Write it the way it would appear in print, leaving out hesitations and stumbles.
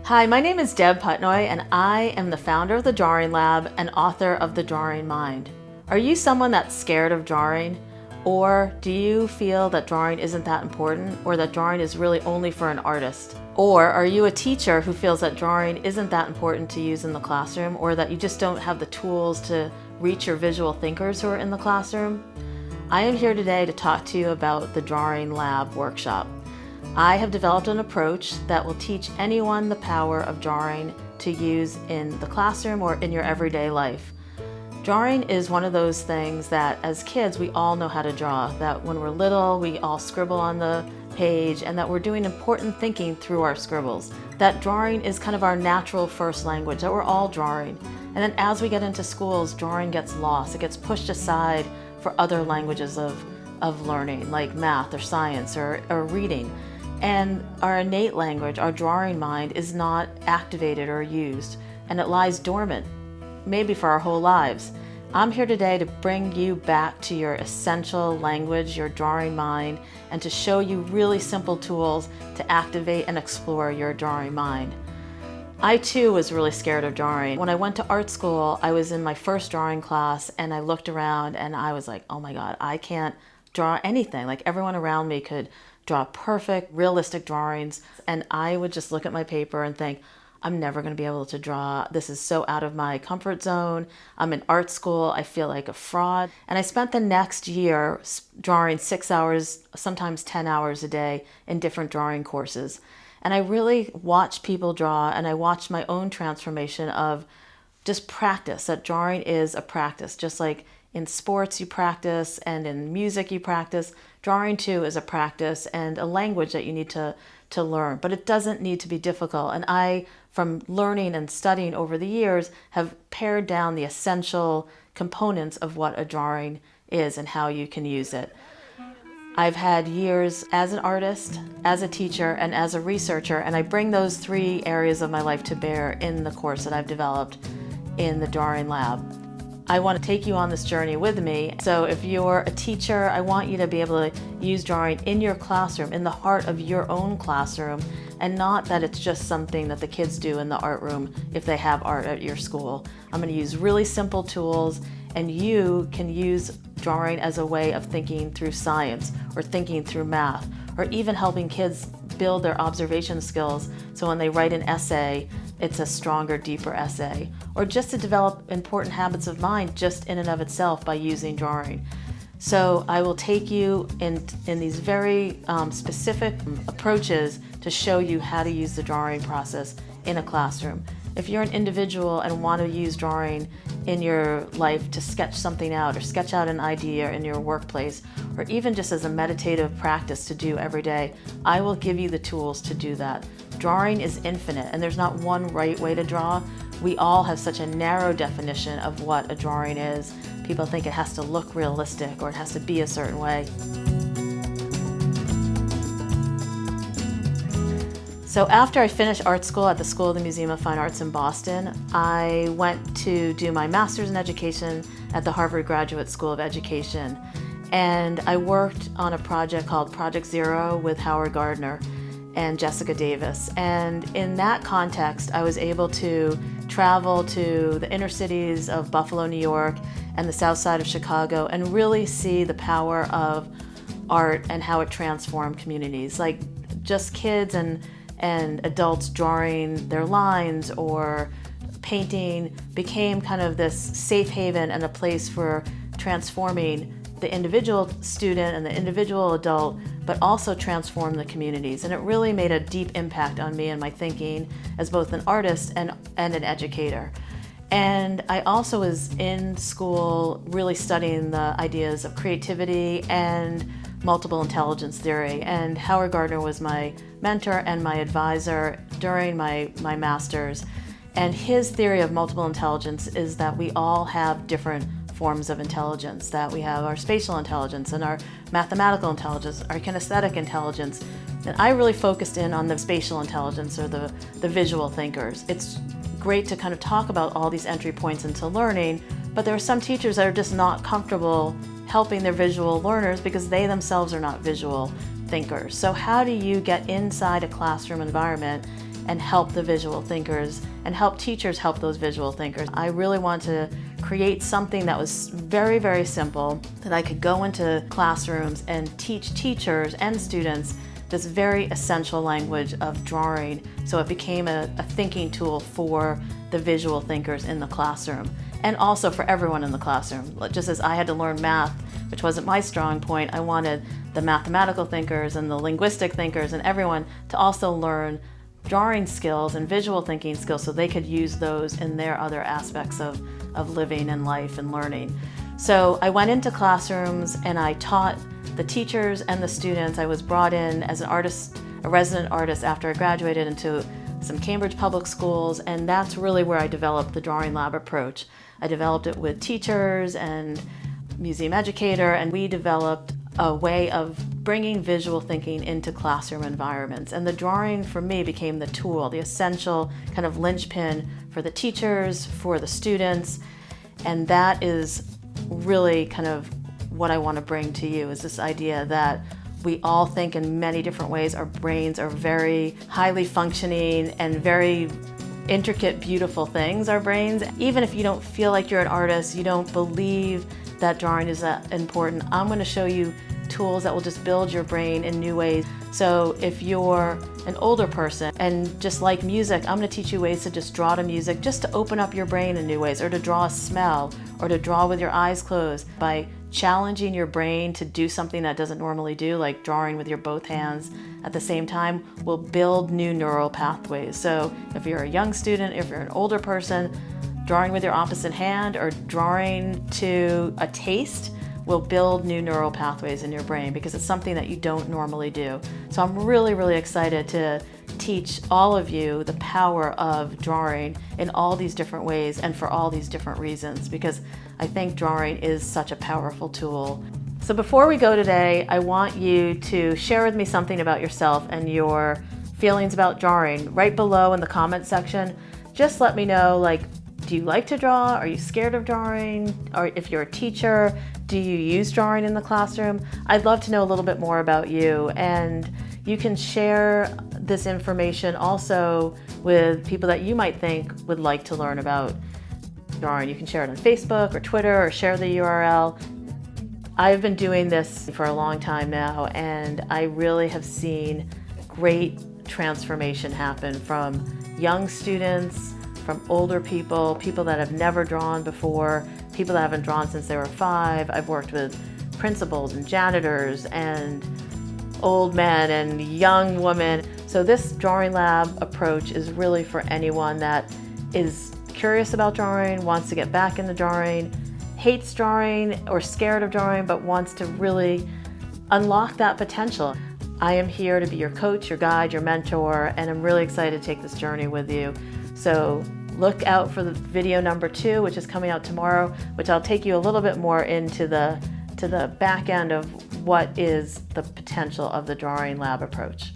Hi, my name is Deb Putnoy, and I am the founder of the Drawing Lab and author of The Drawing Mind. Are you someone that's scared of drawing? Or do you feel that drawing isn't that important, or that drawing is really only for an artist? Or are you a teacher who feels that drawing isn't that important to use in the classroom, or that you just don't have the tools to reach your visual thinkers who are in the classroom? I am here today to talk to you about the Drawing Lab workshop. I have developed an approach that will teach anyone the power of drawing to use in the classroom or in your everyday life. Drawing is one of those things that as kids we all know how to draw, that when we're little we all scribble on the page and that we're doing important thinking through our scribbles. That drawing is kind of our natural first language, that we're all drawing. And then as we get into schools, drawing gets lost, it gets pushed aside for other languages of learning like math or science or reading. And our innate language, our drawing mind, is not activated or used, and it lies dormant, maybe for our whole lives. I'm here today to bring you back to your essential language, your drawing mind, and to show you really simple tools to activate and explore your drawing mind. I too was really scared of drawing. When I went to art school, I was in my first drawing class and I looked around and I was like, oh my God, I can't draw anything. Like everyone around me could draw perfect, realistic drawings, and I would just look at my paper and think, I'm never going to be able to draw. This is so out of my comfort zone. I'm in art school. I feel like a fraud. And I spent the next year drawing 6 hours, sometimes 10 hours a day in different drawing courses. And I really watched people draw, and I watched my own transformation of just practice, that drawing is a practice. Just like in sports you practice and in music you practice, drawing too is a practice and a language that you need to learn. But it doesn't need to be difficult. And I, from learning and studying over the years, have pared down the essential components of what a drawing is and how you can use it. I've had years as an artist, as a teacher, and as a researcher, and I bring those three areas of my life to bear in the course that I've developed in the Drawing Lab. I want to take you on this journey with me. So if you're a teacher, I want you to be able to use drawing in your classroom, in the heart of your own classroom, and not that it's just something that the kids do in the art room if they have art at your school. I'm going to use really simple tools, and you can use drawing as a way of thinking through science or thinking through math, or even helping kids build their observation skills so when they write an essay, it's a stronger, deeper essay, or just to develop important habits of mind just in and of itself by using drawing. So I will take you in these very specific approaches to show you how to use the drawing process in a classroom. If you're an individual and want to use drawing in your life to sketch something out or sketch out an idea in your workplace, or even just as a meditative practice to do every day, I will give you the tools to do that. Drawing is infinite, and there's not one right way to draw. We all have such a narrow definition of what a drawing is. People think it has to look realistic or it has to be a certain way. So after I finished art school at the School of the Museum of Fine Arts in Boston, I went to do my master's in education at the Harvard Graduate School of Education. And I worked on a project called Project Zero with Howard Gardner and Jessica Davis. And in that context, I was able to travel to the inner cities of Buffalo, New York, and the south side of Chicago and really see the power of art and how it transformed communities. Like just kids and adults drawing their lines or painting became kind of this safe haven and a place for transforming the individual student and the individual adult, but also transform the communities. And it really made a deep impact on me and my thinking as both an artist and an educator. And I also was in school really studying the ideas of creativity and multiple intelligence theory. And Howard Gardner was my mentor and my advisor during my master's. And his theory of multiple intelligence is that we all have different forms of intelligence, that we have our spatial intelligence and our mathematical intelligence, our kinesthetic intelligence. And I really focused in on the spatial intelligence, or the visual thinkers. It's great to kind of talk about all these entry points into learning, but there are some teachers that are just not comfortable helping their visual learners because they themselves are not visual thinkers. So how do you get inside a classroom environment and help the visual thinkers and help teachers help those visual thinkers. I really want to create something that was very, very simple, that I could go into classrooms and teach teachers and students this very essential language of drawing, so it became a thinking tool for the visual thinkers in the classroom, and also for everyone in the classroom. Just as I had to learn math, which wasn't my strong point, I wanted the mathematical thinkers and the linguistic thinkers and everyone to also learn drawing skills and visual thinking skills so they could use those in their other aspects of living and life and learning. So I went into classrooms and I taught the teachers and the students. I was brought in as an artist, a resident artist, after I graduated into some Cambridge public schools, and that's really where I developed the Drawing Lab approach. I developed it with teachers and museum educator, and we developed a way of bringing visual thinking into classroom environments. And the drawing for me became the tool, the essential kind of linchpin for the teachers, for the students, and that is really kind of what I want to bring to you, is this idea that we all think in many different ways. Our brains are very highly functioning and very intricate, beautiful things, our brains. Even if you don't feel like you're an artist, you don't believe that drawing is that important, I'm going to show you tools that will just build your brain in new ways. So if you're an older person and just like music, I'm going to teach you ways to just draw to music, just to open up your brain in new ways, or to draw a smell, or to draw with your eyes closed. By challenging your brain to do something that doesn't normally do, like drawing with your both hands at the same time, will build new neural pathways. So if you're a young student, if you're an older person, drawing with your opposite hand or drawing to a taste will build new neural pathways in your brain, because it's something that you don't normally do. So I'm really, really excited to teach all of you the power of drawing in all these different ways and for all these different reasons, because I think drawing is such a powerful tool. So before we go today, I want you to share with me something about yourself and your feelings about drawing. Right below in the comment section, just let me know, like, do you like to draw? Are you scared of drawing? Or if you're a teacher, do you use drawing in the classroom? I'd love to know a little bit more about you, and you can share this information also with people that you might think would like to learn about drawing. You can share it on Facebook or Twitter, or share the URL. I've been doing this for a long time now, and I really have seen great transformation happen from young students, from older people, people that have never drawn before, people that haven't drawn since they were 5. I've worked with principals and janitors and old men and young women. So this Drawing Lab approach is really for anyone that is curious about drawing, wants to get back into drawing, hates drawing or scared of drawing, but wants to really unlock that potential. I am here to be your coach, your guide, your mentor, and I'm really excited to take this journey with you. So look out for the video number 2, which is coming out tomorrow, which I'll take you a little bit more into the back end of what is the potential of the Drawing Lab approach.